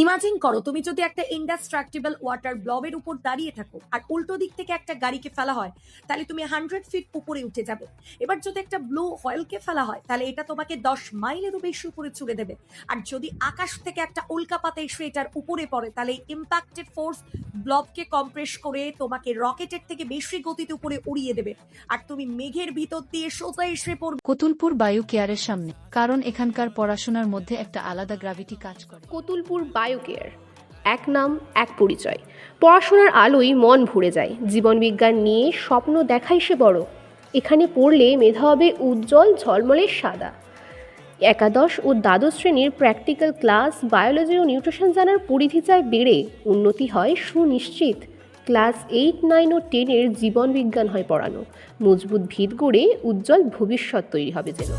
Imagine করো তুমি যদি একটা ইনডাস্ট্রাক্টেবল ওয়াটার ব্লবের উপর দাঁড়িয়ে থাকো আর উল্টো দিক থেকে একটা গাড়িকে ফেলা হয়, তাহলে তুমি 100 ফিট উপরে উঠে যাবে। এবার যদি একটা ব্লু হোয়েলকে ফেলা হয়, তাহলে এটা তোমাকে 10 মাইলেরও বেশি উপরে ছুড়ে দেবে। আর যদি আকাশ থেকে একটা উল্কাপাত এসে এটার উপরে পড়ে, তাহলে ইম্প্যাক্টেড ফোর্স ব্লবকে কম্প্রেস করে তোমাকে রকেটের থেকে বেশি গতিতে উপরে উড়িয়ে দেবে, আর তুমি মেঘের ভিতর দিয়ে সোজা এসে পড়বে কতুলপুর বায়ু কেয়ারের সামনে, কারণ এখানকার পড়াশোনার মধ্যে একটা আলাদা গ্র্যাভিটি কাজ করে। কতুলপুর বায়োকেয়ার, এক নাম এক পরিচয়। পড়াশোনার আলোয় মন ভরে যায়, জীবনবিজ্ঞান নিয়ে স্বপ্ন দেখাই সে বড়। এখানে পড়লে মেধা হবে উজ্জ্বল ঝলমলে সাদা। একাদশ ও দ্বাদশ শ্রেণীর প্র্যাকটিক্যাল ক্লাস, বায়োলজি ও নিউট্রিশন জানার পরিধি যায় বেড়ে, উন্নতি হয় সুনিশ্চিত। ক্লাস 8, 9 ও 10-এর জীবনবিজ্ঞান হয় পড়ানো, মজবুত ভিত গড়ে উজ্জ্বল ভবিষ্যৎ তৈরি হবে যেন।